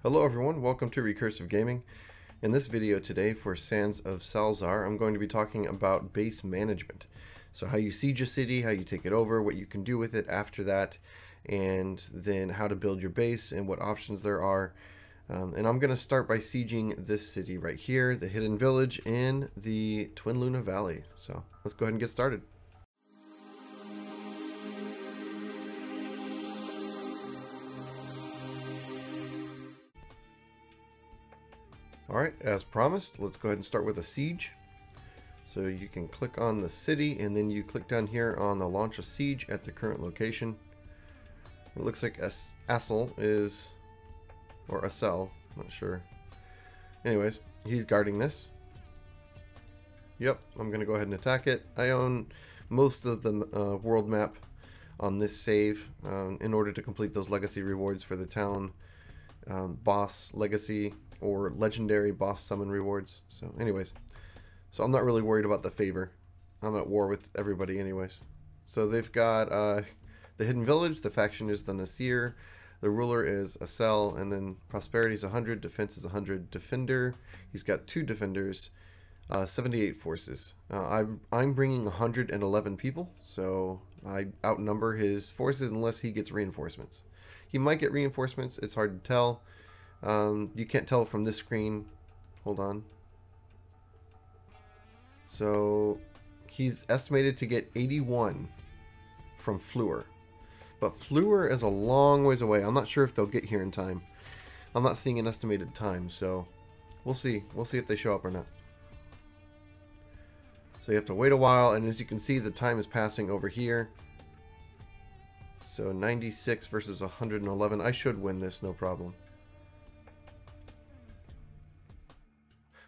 Hello everyone, welcome to Recursive Gaming. In this video today for Sands of Salzaar, I'm going to be talking about base management. So how you siege a city, how you take it over, what you can do with it after that, and then how to build your base and what options there are. And I'm going to start by sieging this city right here, the Hidden Village in the Twin Luna Valley. So let's go ahead and get started. Alright, as promised, let's go ahead and start with a siege. So you can click on the city and then you click down here on the launch a siege at the current location. It looks like Assel is, or Assel, not sure. Anyways, he's guarding this. Yep, I'm going to go ahead and attack it. I own most of the world map on this save in order to complete those legacy rewards for the town boss legacy or legendary boss summon rewards. So anyways, so I'm not really worried about the favor. I'm at war with everybody anyways. So they've got the Hidden Village, the faction is the Nasir, the ruler is Assel, and then prosperity is 100, defense is 100, defender, he's got 2 defenders, 78 forces. I'm bringing 111 people, so I outnumber his forces unless he gets reinforcements. He might get reinforcements, it's hard to tell. You can't tell from this screen. Hold on. So he's estimated to get 81 from Fleur. But Fleur is a long ways away. I'm not sure if they'll get here in time. I'm not seeing an estimated time, so we'll see. We'll see if they show up or not. So you have to wait a while, and as you can see, the time is passing over here. So 96 versus 111. I should win this, no problem.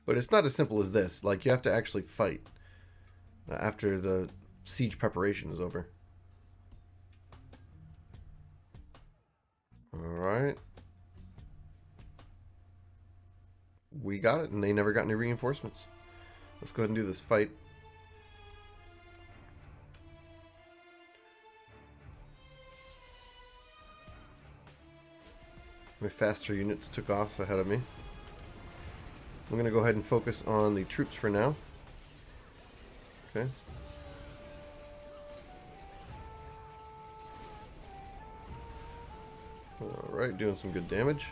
But it's not as simple as this. Like, you have to actually fight after the siege preparation is over. Alright. We got it, and they never got any reinforcements. Let's go ahead and do this fight. My faster units took off ahead of me. I'm going to go ahead and focus on the troops for now. Okay. Alright, doing some good damage.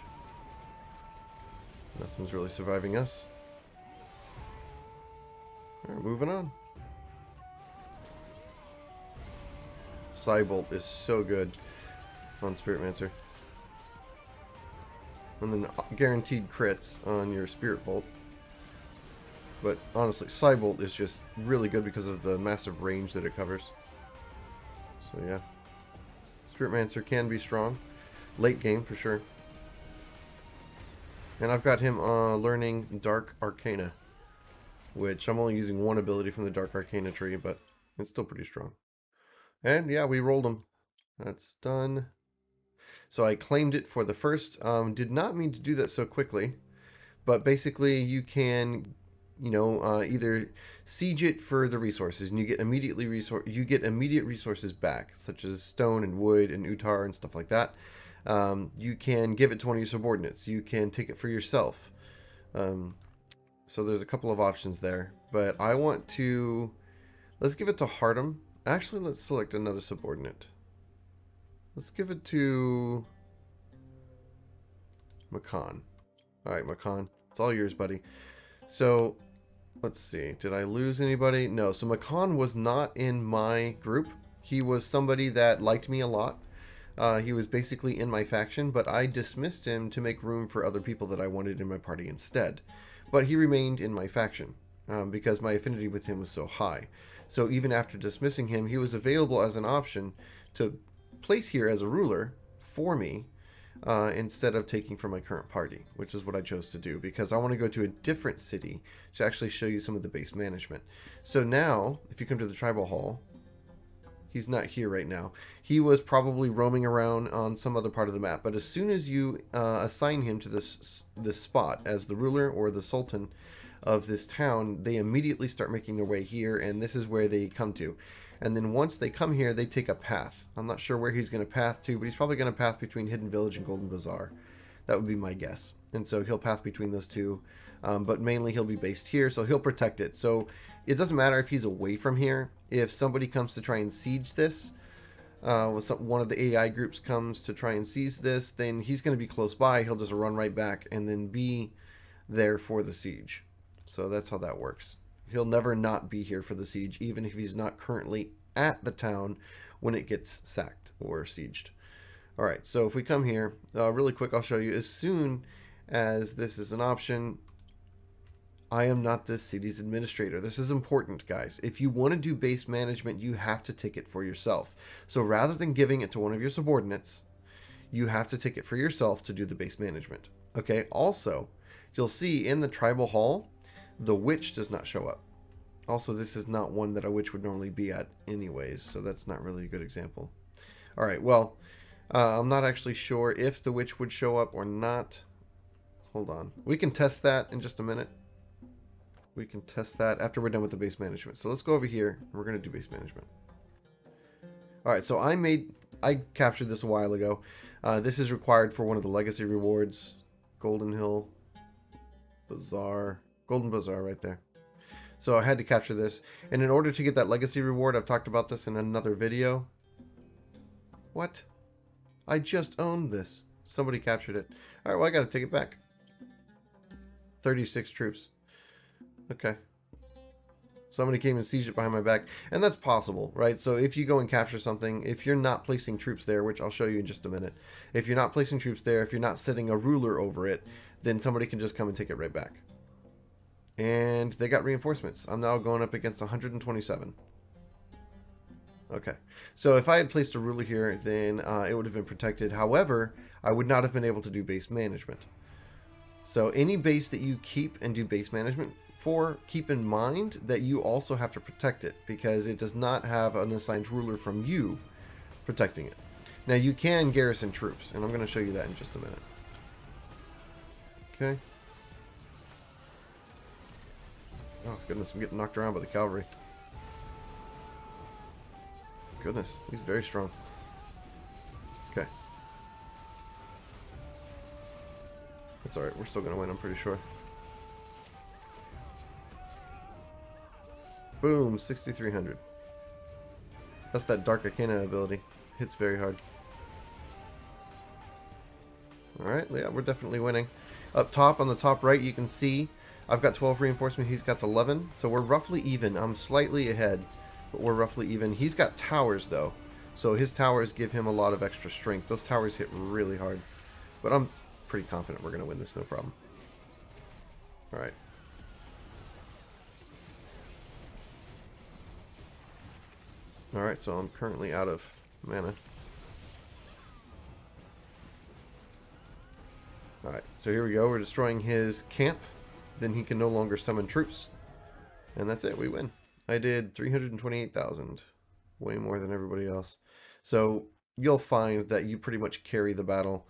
Nothing's really surviving us. Alright, moving on. Psybolt is so good on Spiritmancer. And then guaranteed crits on your Spirit Bolt. But honestly, Psybolt is just really good because of the massive range that it covers. So yeah. Spiritmancer can be strong. Late game for sure. And I've got him learning Dark Arcana. Which I'm only using one ability from the Dark Arcana tree, but it's still pretty strong. And yeah, we rolled him. That's done. So I claimed it for the first. Did not mean to do that so quickly, but basically you can, you know, either siege it for the resources, and you get immediate resources back, such as stone and wood and utar and stuff like that. You can give it to one of your subordinates. You can take it for yourself. So there's a couple of options there, but I want to. Let's give it to Hardham. Actually, let's select another subordinate. Let's give it to Makan. Alright, Makan. It's all yours, buddy. So, let's see. Did I lose anybody? No. So, Makan was not in my group. He was somebody that liked me a lot. He was basically in my faction, but I dismissed him to make room for other people that I wanted in my party instead. But he remained in my faction because my affinity with him was so high. So, even after dismissing him, he was available as an option to place here as a ruler for me instead of taking from my current party, which is what I chose to do because I want to go to a different city to actually show you some of the base management. So now, if you come to the tribal hall, he's not here right now. He was probably roaming around on some other part of the map, but as soon as you assign him to this spot as the ruler or the sultan of this town, they immediately start making their way here, and this is where they come to. And then once they come here, they take a path. I'm not sure where he's going to path to, but he's probably going to path between Hidden Village and Golden Bazaar. That would be my guess. And so he'll path between those two, but mainly he'll be based here, so he'll protect it. So it doesn't matter if he's away from here. If somebody comes to try and siege this, one of the AI groups comes to try and seize this, then he's going to be close by. He'll just run right back and then be there for the siege. So that's how that works. He'll never not be here for the siege, even if he's not currently at the town when it gets sacked or sieged. All right, so if we come here, really quick, I'll show you. As soon as this is an option, I am not this city's administrator. This is important, guys. If you want to do base management, you have to take it for yourself. So rather than giving it to one of your subordinates, you have to take it for yourself to do the base management. Okay, also, you'll see in the tribal hall, the witch does not show up. Also, this is not one that a witch would normally be at anyways, so that's not really a good example. All right, well, I'm not actually sure if the witch would show up or not. Hold on. We can test that in just a minute. We can test that after we're done with the base management. So let's go over here. We're going to do base management. All right, so I captured this a while ago. This is required for one of the legacy rewards. Golden Hill Bazaar. Golden Bazaar right there. So I had to capture this. And in order to get that legacy reward, I've talked about this in another video. What? I just owned this. Somebody captured it. All right, well, I got to take it back. 36 troops. Okay. Somebody came and sieged it behind my back. And that's possible, right? So if you go and capture something, if you're not placing troops there, which I'll show you in just a minute. If you're not placing troops there, if you're not setting a ruler over it, then somebody can just come and take it right back. And they got reinforcements. I'm now going up against 127. Okay. So if I had placed a ruler here, then it would have been protected. However, I would not have been able to do base management. So any base that you keep and do base management for, keep in mind that you also have to protect it, because it does not have an assigned ruler from you protecting it. Now you can garrison troops, and I'm going to show you that in just a minute. Okay. Oh goodness, I'm getting knocked around by the cavalry. Goodness, he's very strong. Okay. That's alright, we're still going to win, I'm pretty sure. Boom, 6,300. That's that Dark Arcana ability. Hits very hard. Alright, yeah, we're definitely winning. Up top, on the top right, you can see I've got 12 reinforcement, he's got 11. So we're roughly even. I'm slightly ahead, but we're roughly even. He's got towers, though. So his towers give him a lot of extra strength. Those towers hit really hard. But I'm pretty confident we're going to win this, no problem. Alright. Alright, so I'm currently out of mana. Alright, so here we go. We're destroying his camp. Then he can no longer summon troops. And that's it, we win. I did 328,000. Way more than everybody else. So you'll find that you pretty much carry the battle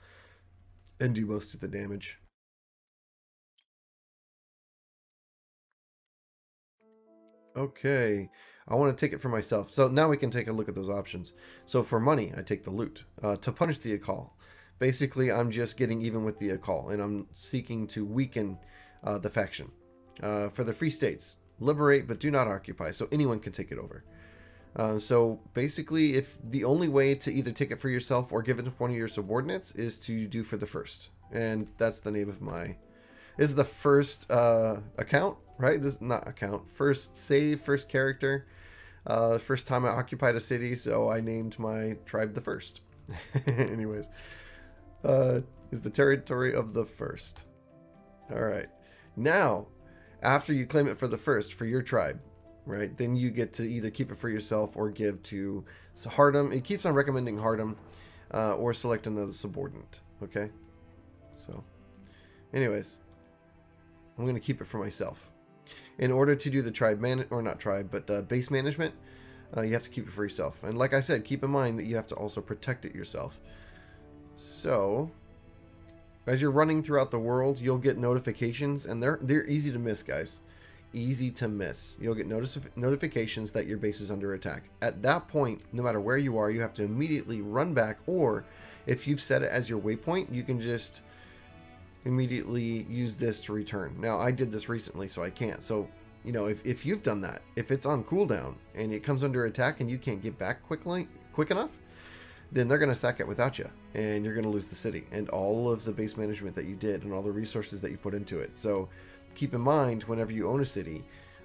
and do most of the damage. Okay, I want to take it for myself. So now we can take a look at those options. So for money, I take the loot. To punish the Akal. Basically, I'm just getting even with the Akal, and I'm seeking to weaken the faction. For the free states, liberate but do not occupy, so anyone can take it over. So basically, if the only way to either take it for yourself or give it to one of your subordinates is to do for the first. And that's the name of my... This is the first account, right? This is not account. First save, first character. First time I occupied a city, so I named my tribe the First. Anyways. Is the territory of the First. Alright. Now, after you claim it for the First, for your tribe, right, then you get to either keep it for yourself or give to Hardom. It keeps on recommending Hardom, or select another subordinate. Okay? So, anyways, I'm going to keep it for myself. In order to do the tribe base management, you have to keep it for yourself. And like I said, keep in mind that you have to also protect it yourself. So, as you're running throughout the world, you'll get notifications, and they're easy to miss, guys. Easy to miss. You'll get notifications that your base is under attack. At that point, no matter where you are, you have to immediately run back, or if you've set it as your waypoint, you can just immediately use this to return. Now, I did this recently, so I can't. So, you know, if you've done that, if it's on cooldown and it comes under attack and you can't get back quick enough, then they're going to sack it without you, and you're going to lose the city and all of the base management that you did and all the resources that you put into it. So keep in mind, whenever you own a city,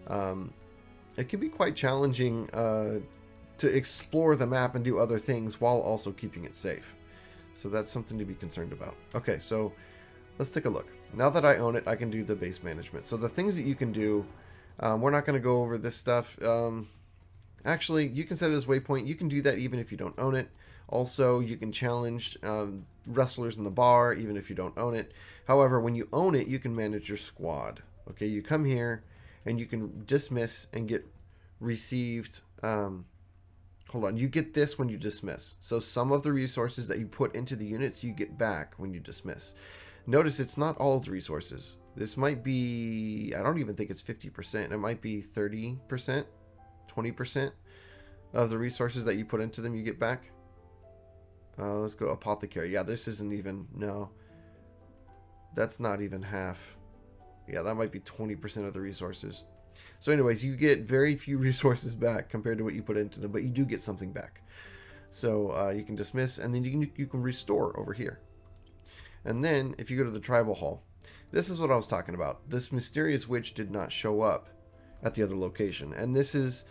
it can be quite challenging to explore the map and do other things while also keeping it safe. So that's something to be concerned about. Okay, so let's take a look. Now that I own it, I can do the base management. So the things that you can do, we're not going to go over this stuff. Actually, you can set it as waypoint. You can do that even if you don't own it. Also, you can challenge wrestlers in the bar even if you don't own it. However, when you own it, you can manage your squad. Okay, you come here and you can dismiss and get received. Hold on, you get this when you dismiss. So some of the resources that you put into the units, you get back when you dismiss. Notice it's not all of the resources. This might be, I don't even think it's 50%. It might be 30%, 20% of the resources that you put into them you get back. Let's go apothecary. Yeah, this isn't even, no. That's not even half. Yeah, that might be 20% of the resources. So anyways, you get very few resources back compared to what you put into them, but you do get something back. So you can dismiss, and then you can restore over here. And then if you go to the tribal hall, this is what I was talking about. This mysterious witch did not show up at the other location. And this is,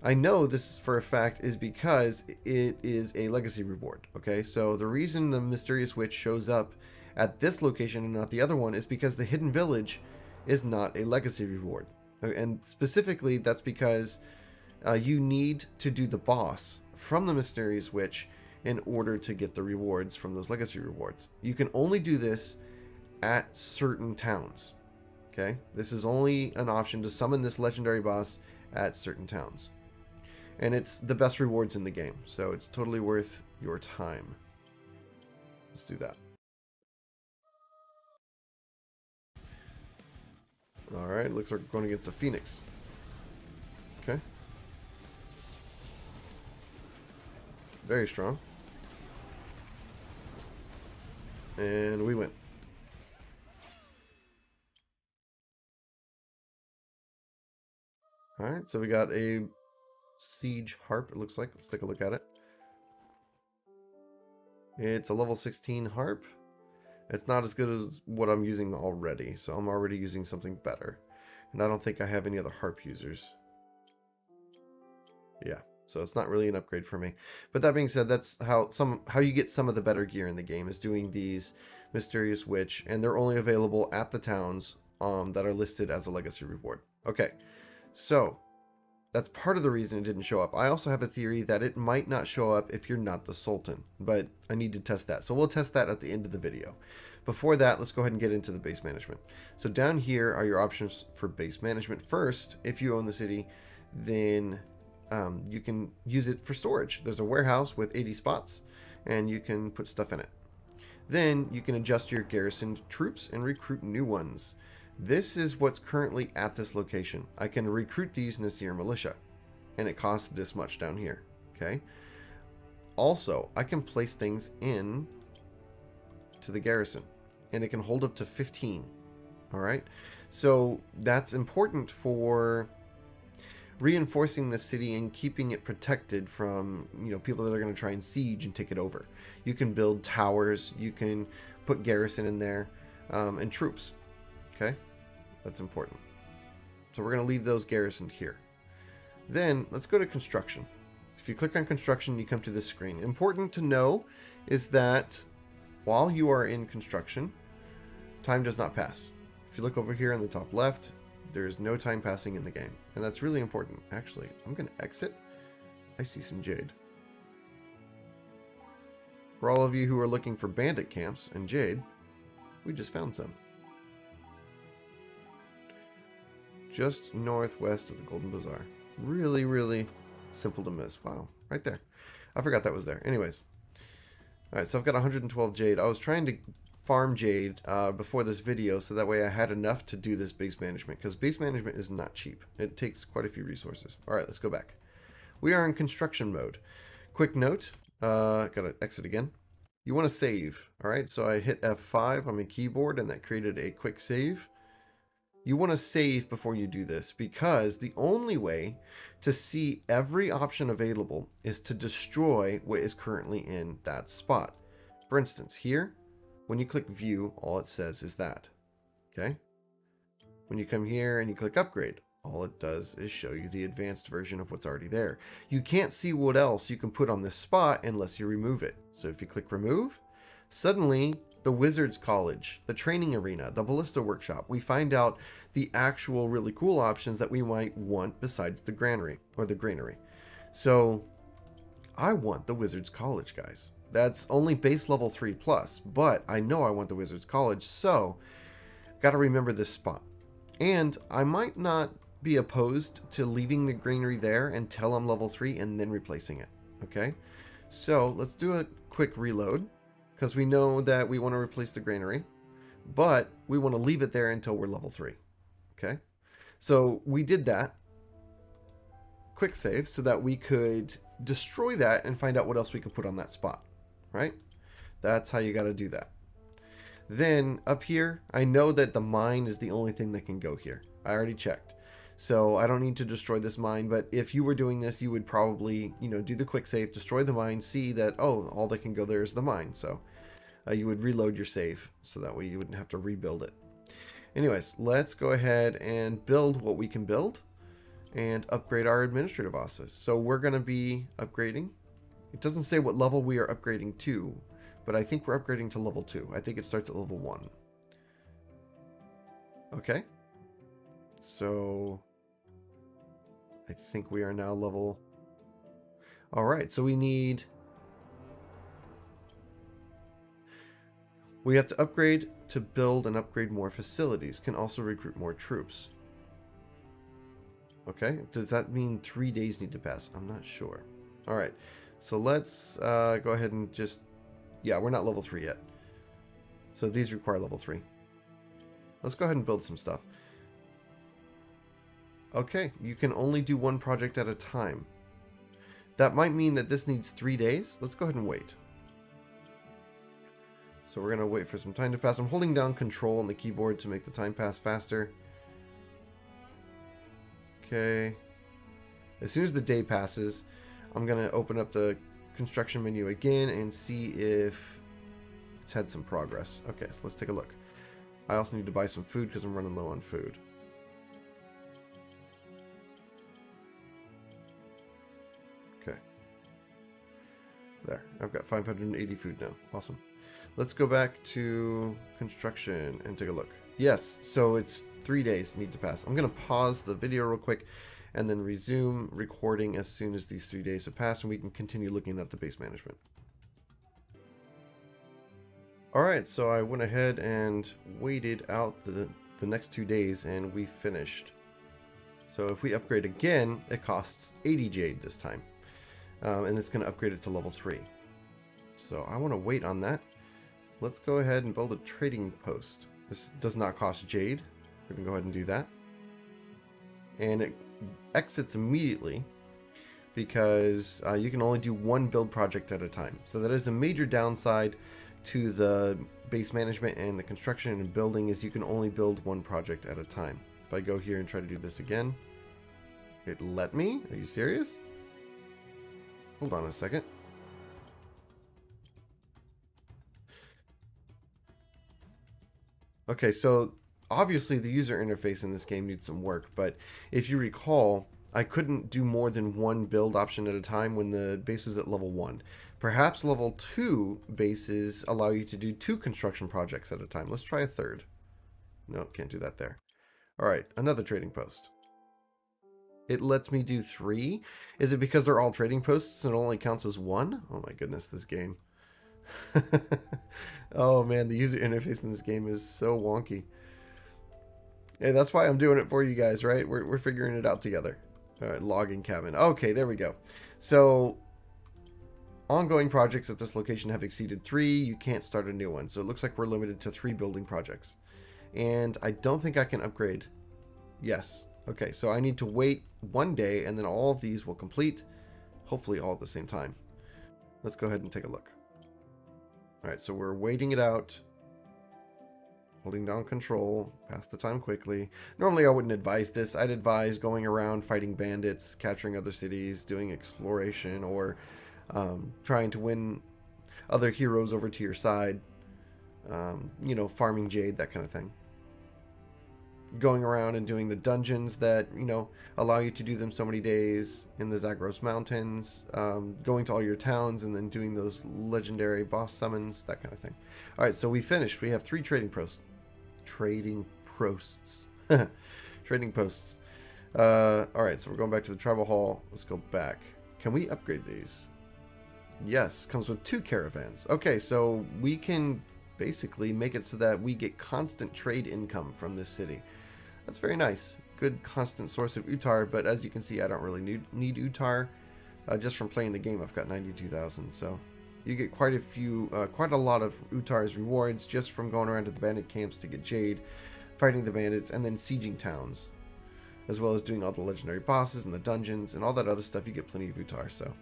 I know this for a fact, is because it is a legacy reward. Okay, so the reason the mysterious witch shows up at this location and not the other one is because the hidden village is not a legacy reward. And specifically, that's because you need to do the boss from the mysterious witch in order to get the rewards from those legacy rewards. You can only do this at certain towns. Okay, this is only an option to summon this legendary boss at certain towns. And it's the best rewards in the game, so it's totally worth your time. Let's do that. Alright, looks like we're going against the Phoenix. Okay. Very strong. And we win. Alright, so we got a siege harp, it looks like. Let's take a look at it. It's a level 16 harp. It's not as good as what I'm using already, so I'm already using something better. And I don't think I have any other harp users. Yeah, so it's not really an upgrade for me. But that being said, that's how you get some of the better gear in the game, is doing these mysterious witch, and they're only available at the towns that are listed as a legacy reward. Okay, so that's part of the reason it didn't show up. I also have a theory that it might not show up if you're not the Sultan, but I need to test that. So we'll test that at the end of the video. Before that, let's go ahead and get into the base management. So down here are your options for base management. First, if you own the city, then you can use it for storage. There's a warehouse with 80 spots, and you can put stuff in it. Then you can adjust your garrisoned troops and recruit new ones. This is what's currently at this location. I can recruit these Nasir militia, and it costs this much down here. Okay. Also, I can place things in to the garrison, and it can hold up to 15. All right. So that's important for reinforcing the city and keeping it protected from, you know, people that are going to try and siege and take it over. You can build towers. You can put garrison in there, and troops. Okay. That's important. So we're going to leave those garrisoned here. Then let's go to construction. If you click on construction, you come to this screen. Important to know is that while you are in construction, time does not pass. If you look over here on the top left, there's no time passing in the game. And that's really important. Actually, I'm going to exit. I see some jade. For all of you who are looking for bandit camps and jade, we just found some. Just northwest of the Golden Bazaar. Really, really simple to miss. Wow, right there. I forgot that was there. Anyways. Alright, so I've got 112 jade. I was trying to farm jade before this video, so that way I had enough to do this base management, because base management is not cheap. It takes quite a few resources. Alright, let's go back. We are in construction mode. Quick note, gotta exit again. You want to save. All right, so I hit F5 on my keyboard and that created a quick save. You want to save before you do this because the only way to see every option available is to destroy what is currently in that spot. For instance, here, when you click view, all it says is that. Okay? When you come here and you click upgrade, all it does is show you the advanced version of what's already there. You can't see what else you can put on this spot unless you remove it. So if you click remove, suddenly the Wizards College, the training arena, the ballista workshop, we find out the actual really cool options that we might want besides the granary or the granary. So I want the Wizards College, guys. That's only base level 3 plus, but I know I want the Wizards College, so got to remember this spot. And I might not be opposed to leaving the granary there until I'm level 3 and then replacing it. Okay, so let's do a quick reload because we know that we want to replace the granary, but we want to leave it there until we're level 3. Okay, so we did that. Quick save so that we could destroy that and find out what else we could put on that spot, right? That's how you got to do that. Then up here, I know that the mine is the only thing that can go here. I already checked. So I don't need to destroy this mine, but if you were doing this, you would probably, do the quick save, destroy the mine, see that, oh, all that can go there is the mine. So you would reload your save so that way you wouldn't have to rebuild it. Anyways, let's go ahead and build what we can build and upgrade our administrative office. So we're going to be upgrading. It doesn't say what level we are upgrading to, but I think we're upgrading to level 2. I think it starts at level 1. Okay. So I think we are now level... Alright, so we have to upgrade to build and upgrade more facilities. Can also recruit more troops. Okay, does that mean 3 days need to pass? I'm not sure. Alright, so let's go ahead and just... Yeah, we're not level 3 yet. So these require level 3. Let's go ahead and build some stuff. Okay, you can only do one project at a time. That might mean that this needs 3 days. Let's go ahead and wait. So we're going to wait for some time to pass. I'm holding down control on the keyboard to make the time pass faster. Okay. As soon as the day passes, I'm going to open up the construction menu again and see if it's had some progress. Okay, so let's take a look. I also need to buy some food because I'm running low on food. Okay. There, I've got 580 food now. Awesome. Let's go back to construction and take a look. Yes, so it's 3 days need to pass. I'm going to pause the video real quick and then resume recording as soon as these 3 days have passed and we can continue looking at the base management. Alright, so I went ahead and waited out the next 2 days and we finished. So if we upgrade again, it costs 80 jade this time. And it's going to upgrade it to level 3. So I want to wait on that. Let's go ahead and build a trading post. This does not cost jade. We're going to go ahead and do that. And it exits immediately because you can only do one build project at a time. So that is a major downside to the base management and the construction and building is you can only build one project at a time. If I go here and try to do this again, it let me? Are you serious? Hold on a second. Okay, so obviously the user interface in this game needs some work, but if you recall, I couldn't do more than one build option at a time when the base was at level 1. Perhaps level 2 bases allow you to do 2 construction projects at a time. Let's try a third. No, can't do that there. Alright, another trading post. It lets me do 3. Is it because they're all trading posts and it only counts as 1? Oh my goodness, this game. Oh man, the user interface in this game is so wonky. Hey, that's why I'm doing it for you guys, right? We're figuring it out together. Alright, logging cabin. Okay, there we go. So, ongoing projects at this location have exceeded 3. You can't start a new one. So it looks like we're limited to 3 building projects. And I don't think I can upgrade. Yes. Okay, so I need to wait 1 day and then all of these will complete. Hopefully all at the same time. Let's go ahead and take a look. Alright, so we're waiting it out. Holding down control. Pass the time quickly. Normally I wouldn't advise this. I'd advise going around fighting bandits, capturing other cities, doing exploration, or trying to win other heroes over to your side. You know, farming jade, that kind of thing. Going around and doing the dungeons that, you know, allow you to do them so many days in the Zagros Mountains, going to all your towns and then doing those legendary boss summons, that kind of thing. Alright, so we finished. We have 3 trading posts. Trading posts. Trading posts. Alright, so we're going back to the tribal hall. Let's go back. Can we upgrade these? Yes, comes with 2 caravans. Okay, so we can basically make it so that we get constant trade income from this city. That's very nice. Good constant source of Utar, but as you can see, I don't really need Utar. Just from playing the game, I've got 92,000, so you get quite a lot of Utar's rewards just from going around to the bandit camps to get jade, fighting the bandits, and then sieging towns, as well as doing all the legendary bosses and the dungeons and all that other stuff. You get plenty of Utar, so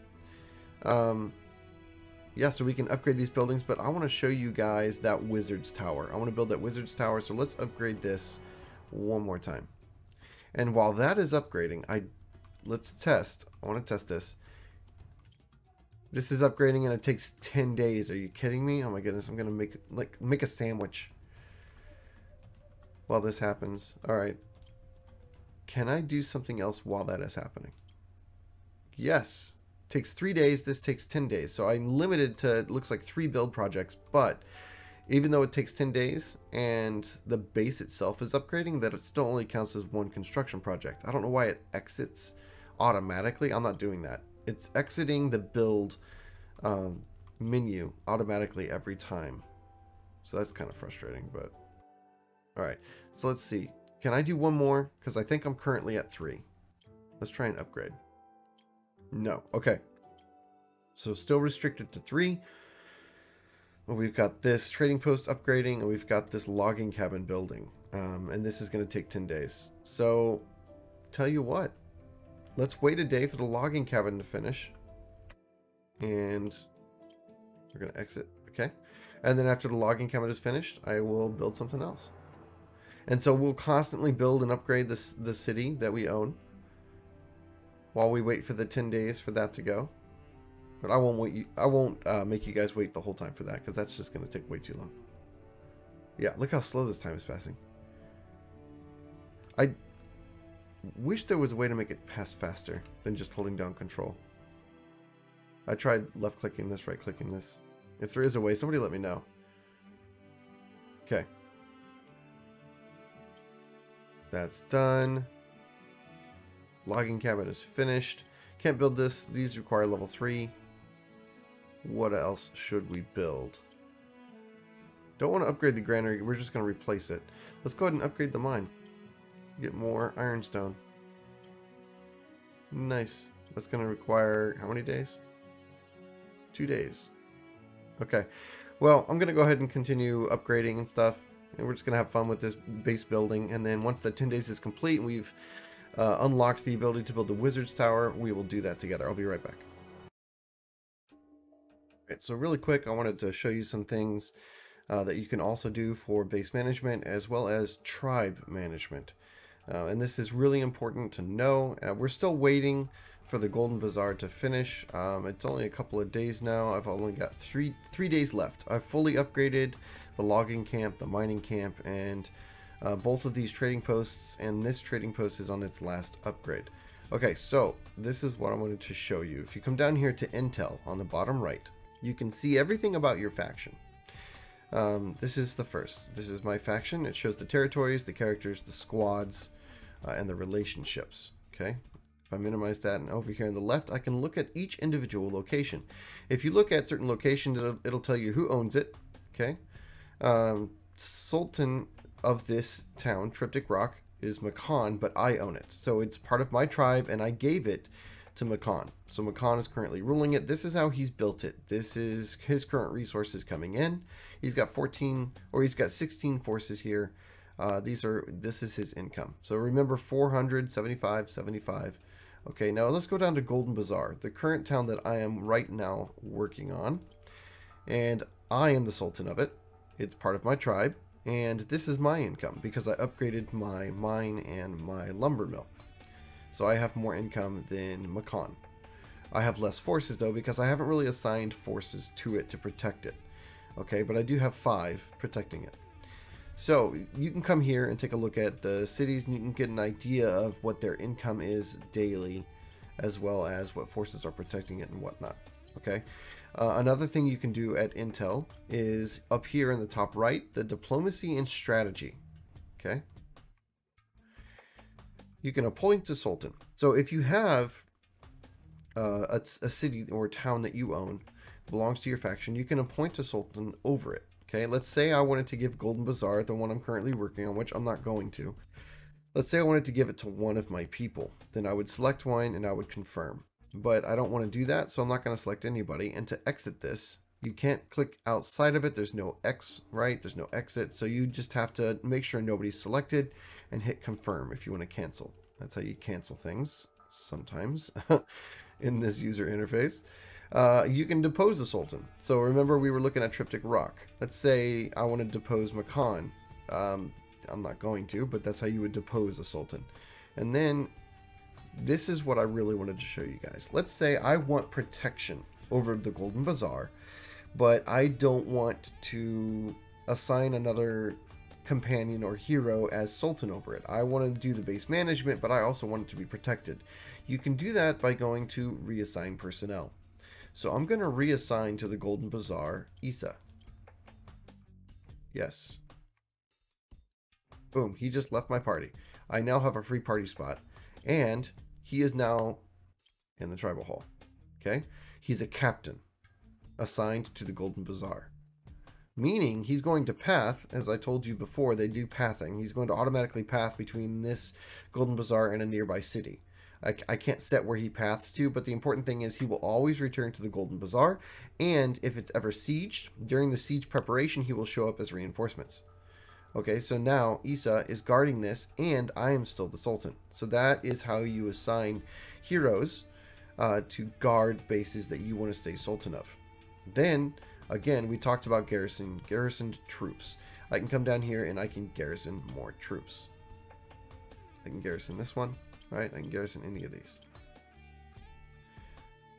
yeah, so we can upgrade these buildings, but I want to show you guys that Wizard's Tower. I want to build that Wizard's Tower, so let's upgrade this one more time. And while that is upgrading, let's test. I want to test this. This is upgrading and it takes 10 days. Are you kidding me? Oh my goodness, I'm going to make a sandwich while this happens. All right. Can I do something else while that is happening? Yes. Takes 3 days. This takes 10 days. So I'm limited to, it looks like 3 build projects, but even though it takes 10 days and the base itself is upgrading, that it still only counts as 1 construction project. I don't know why it exits automatically. I'm not doing that. It's exiting the build menu automatically every time. So that's kind of frustrating, but all right. So let's see. Can I do one more? Because I think I'm currently at 3. Let's try and upgrade. No. Okay. So still restricted to 3. Well, we've got this trading post upgrading, and we've got this logging cabin building. And this is going to take 10 days. So, tell you what. Let's wait a day for the logging cabin to finish. And we're going to exit. Okay. And then after the logging cabin is finished, I will build something else. And so we'll constantly build and upgrade the city that we own while we wait for the 10 days for that to go. But I won't make you guys wait the whole time for that, because that's just going to take way too long. Yeah, look how slow this time is passing. I wish there was a way to make it pass faster than just holding down control. I tried left clicking this, right clicking this. If there is a way, somebody let me know. Okay. That's done. Logging cabin is finished. Can't build this. These require level 3. What else should we build? Don't want to upgrade the granary. We're just going to replace it. Let's go ahead and upgrade the mine. Get more ironstone. Nice. That's going to require how many days? 2 days. Okay. Well, I'm going to go ahead and continue upgrading and stuff. And we're just going to have fun with this base building. And then once the 10 days is complete and we've unlocked the ability to build the Wizard's Tower, we will do that together. I'll be right back. Alright, so really quick, I wanted to show you some things that you can also do for base management as well as tribe management. And this is really important to know. We're still waiting for the Golden Bazaar to finish. It's only a couple of days now. I've only got three days left. I've fully upgraded the logging camp, the mining camp, and both of these trading posts, and this trading post is on its last upgrade. Okay, so this is what I wanted to show you. If you come down here to Intel on the bottom right, you can see everything about your faction. This is the first. This is my faction. It shows the territories, the characters, the squads, and the relationships. Okay. If I minimize that, and over here on the left, I can look at each individual location. If you look at certain locations, it'll tell you who owns it. Okay. Sultan of this town, Triptych Rock, is Makan, but I own it. So it's part of my tribe, and I gave it to Makan. So Makan is currently ruling it. This is how he's built it. This is his current resources coming in. He's got 16 forces here. This is his income. So remember, 475, 75. Okay, now let's go down to Golden Bazaar, the current town that I am right now working on. And I am the Sultan of it. It's part of my tribe, and this is my income because I upgraded my mine and my lumber mill. So I have more income than Makan. I have less forces though because I haven't really assigned forces to it to protect it. Okay, but I do have 5 protecting it. So you can come here and take a look at the cities and you can get an idea of what their income is daily, as well as what forces are protecting it and whatnot. Okay. Another thing you can do at Intel is up here in the top right, the diplomacy and strategy. Okay. You can appoint a sultan. So if you have a city or town that you own belongs to your faction, you can appoint a sultan over it. Okay, let's say I wanted to give Golden Bazaar, the one I'm currently working on, which I'm not going to. Let's say I wanted to give it to one of my people. Then I would select one and I would confirm. But I don't want to do that, so I'm not going to select anybody. And to exit this, you can't click outside of it. There's no X, right? There's no exit. So you just have to make sure nobody's selected and hit confirm if you want to cancel. That's how you cancel things sometimes in this user interface. You can depose a sultan. So remember we were looking at Triptych Rock. Let's say I want to depose Makan. I'm not going to, but that's how you would depose a sultan. And then this is what I really wanted to show you guys. Let's say I want protection over the Golden Bazaar, but I don't want to assign another companion or hero as sultan over it. I want to do the base management, but I also want it to be protected. You can do that by going to reassign personnel. So I'm going to reassign to the Golden Bazaar Isa. Yes. Boom, he just left my party. I now have a free party spot, and he is now in the tribal hall. Okay? He's a captain assigned to the Golden Bazaar. Meaning he's going to path, as I told you before, they do pathing. He's going to automatically path between this Golden Bazaar and a nearby city. I can't set where he paths to, but the important thing is he will always return to the Golden Bazaar, and if it's ever sieged, during the siege preparation, he will show up as reinforcements. Okay, so now Isa is guarding this, and I am still the Sultan. So that is how you assign heroes to guard bases that you want to stay Sultan of. Then, again, we talked about garrisoned troops. I can come down here and I can garrison more troops. I can garrison this one, right? I can garrison any of these.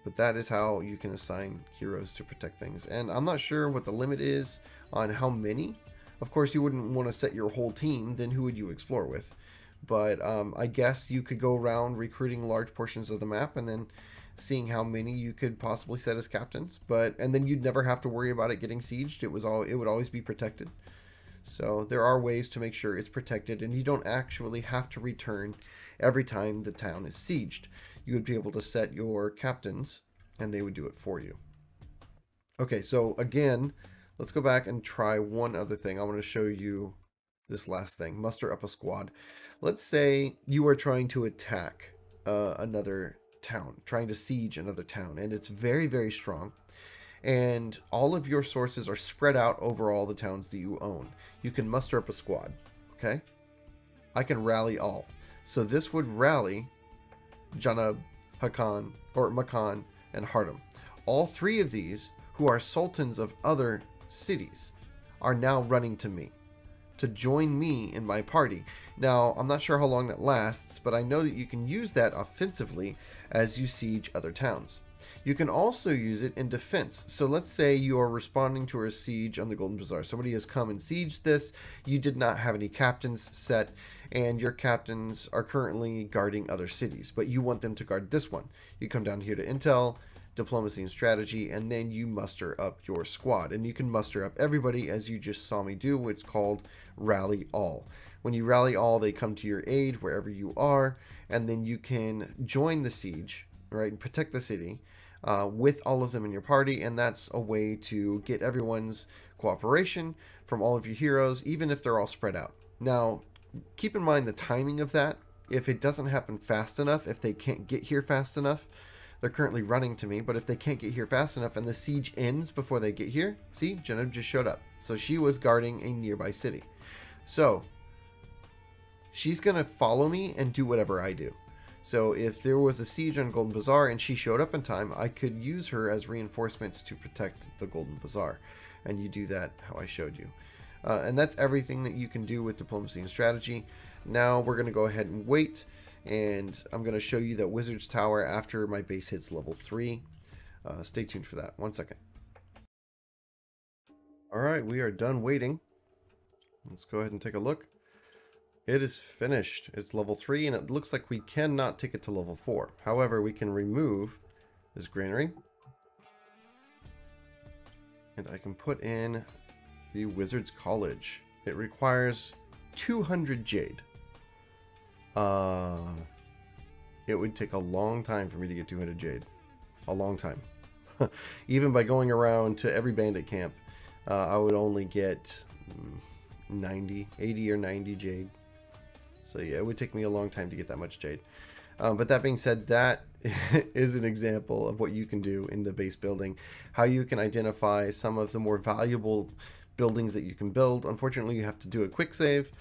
But that is how you can assign heroes to protect things. And I'm not sure what the limit is on how many. Of course, you wouldn't want to set your whole team, then who would you explore with? But I guess you could go around recruiting large portions of the map and then seeing how many you could possibly set as captains. And then you'd never have to worry about it getting sieged. It would always be protected. So there are ways to make sure it's protected, and you don't actually have to return every time the town is sieged. You would be able to set your captains, and they would do it for you. Okay, so again, let's go back and try one other thing. I want to show you this last thing. Muster up a squad. Let's say you are trying to attack another town, trying to siege another town, and it's very, very strong. And all of your sources are spread out over all the towns that you own. You can muster up a squad, okay? I can rally all. So this would rally Janab, Hakan, or Makan, and Hardam. All 3 of these, who are sultans of other cities, are now running to me to join me in my party. Now, I'm not sure how long that lasts, but I know that you can use that offensively as you siege other towns. You can also use it in defense. So let's say you are responding to a siege on the Golden Bazaar. Somebody has come and sieged this. You did not have any captains set, and your captains are currently guarding other cities, but you want them to guard this one. You come down here to Intel, Diplomacy and Strategy, and then you muster up your squad. And you can muster up everybody as you just saw me do, which is called Rally All. When you rally all, they come to your aid wherever you are, and then you can join the siege, right, and protect the city with all of them in your party. And that's a way to get everyone's cooperation from all of your heroes, even if they're all spread out. Now, keep in mind the timing of that. If it doesn't happen fast enough, if they can't get here fast enough, they're currently running to me, but if they can't get here fast enough and the siege ends before they get here, see, Jenna just showed up. So she was guarding a nearby city. So she's going to follow me and do whatever I do. So if there was a siege on Golden Bazaar and she showed up in time, I could use her as reinforcements to protect the Golden Bazaar. and you do that how I showed you. And that's everything that you can do with diplomacy and strategy. Now we're going to go ahead and wait, and I'm going to show you that Wizard's Tower after my base hits level 3. Stay tuned for that. 1 second. Alright, we are done waiting. Let's go ahead and take a look. It is finished. It's level 3, and it looks like we cannot take it to level 4. However, we can remove this granary. And I can put in the Wizard's College. It requires 200 jade. It would take a long time for me to get 200 jade. A long time. Even by going around to every bandit camp, I would only get 80 or 90 jade. So yeah, it would take me a long time to get that much jade. But that being said, that is an example of what you can do in the base building. How you can identify some of the more valuable buildings that you can build. Unfortunately, you have to do a quick save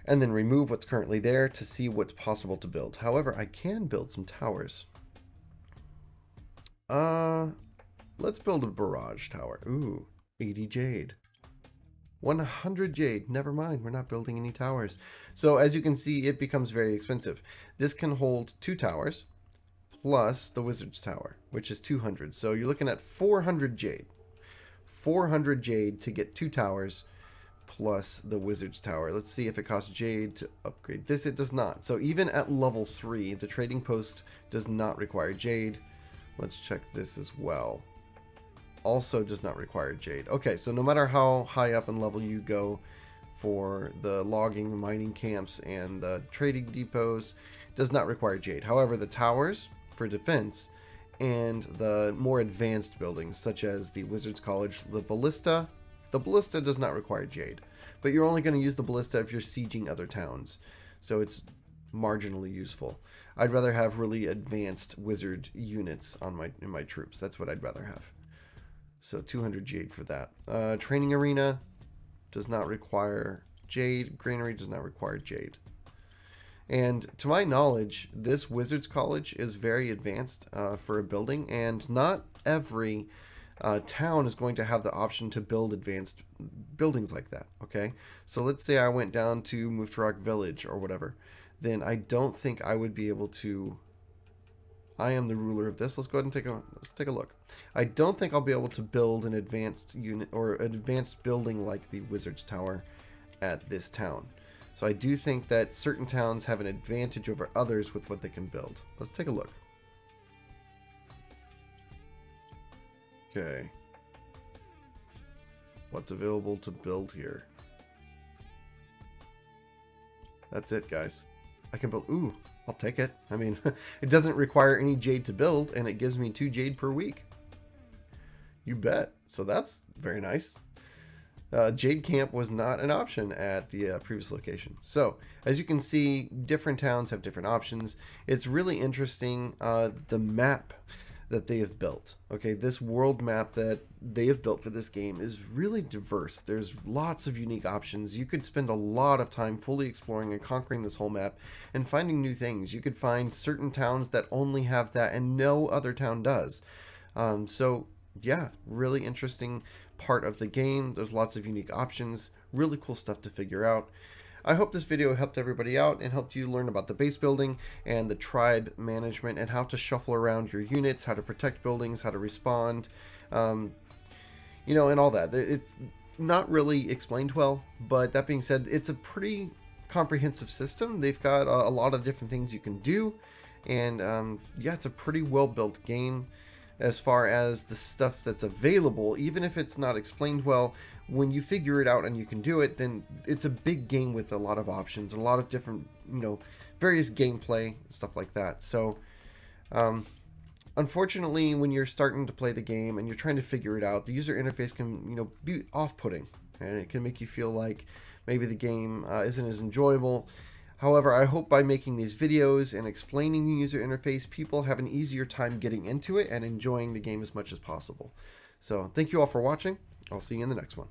and then remove what's currently there to see what's possible to build. However, I can build some towers. Let's build a barrage tower. Ooh, 80 jade. 100 jade. Never mind, we're not building any towers. So as you can see, it becomes very expensive. This can hold 2 towers plus the Wizard's Tower, which is 200. So you're looking at 400 jade. 400 jade to get 2 towers plus the Wizard's Tower. Let's see if it costs jade to upgrade this. It does not. So even at level 3, the trading post does not require jade. Let's check this as well. Also does not require jade. Okay, so no matter how high up in level you go for the logging, mining camps, and the trading depots, does not require jade. However, the towers for defense and the more advanced buildings, such as the Wizard's College, the ballista does not require jade. But you're only going to use the ballista if you're sieging other towns. So it's marginally useful. I'd rather have really advanced wizard units on in my troops. That's what I'd rather have. So 200 jade for that. Training arena does not require jade. Granary does not require jade. And to my knowledge, this Wizard's College is very advanced for a building, and not every town is going to have the option to build advanced buildings like that. Okay, so let's say I went down to Muftarak Village or whatever, then I don't think I would be able to. I am the ruler of this. Let's go ahead and let's take a look. I don't think I'll be able to build an advanced unit or an advanced building like the Wizard's Tower at this town. So I do think that certain towns have an advantage over others with what they can build. Let's take a look. Okay. What's available to build here? That's it, guys. I can build. Ooh, I'll take it. I mean, it doesn't require any jade to build, and it gives me 2 jade per week. You bet. So that's very nice. Jade Camp was not an option at the previous location. So, as you can see, different towns have different options. It's really interesting, the map that they have built. Okay, this world map that they have built for this game is really diverse. There's lots of unique options. You could spend a lot of time fully exploring and conquering this whole map and finding new things. You could find certain towns that only have that and no other town does. So yeah, really interesting part of the game. There's lots of unique options, really cool stuff to figure out. I hope this video helped everybody out and helped you learn about the base building and the tribe management and how to shuffle around your units, how to protect buildings, how to respond, you know, and all that. It's not really explained well, but that being said, it's a pretty comprehensive system. They've got a lot of different things you can do, and yeah, it's a pretty well built game. As far as the stuff that's available, even if it's not explained well, when you figure it out and you can do it, then it's a big game with a lot of options, a lot of different, you know, various gameplay, stuff like that. So, unfortunately, when you're starting to play the game and you're trying to figure it out, the user interface can, you know, be off-putting, and it can make you feel like maybe the game isn't as enjoyable. However, I hope by making these videos and explaining the user interface, people have an easier time getting into it and enjoying the game as much as possible. So, thank you all for watching. I'll see you in the next one.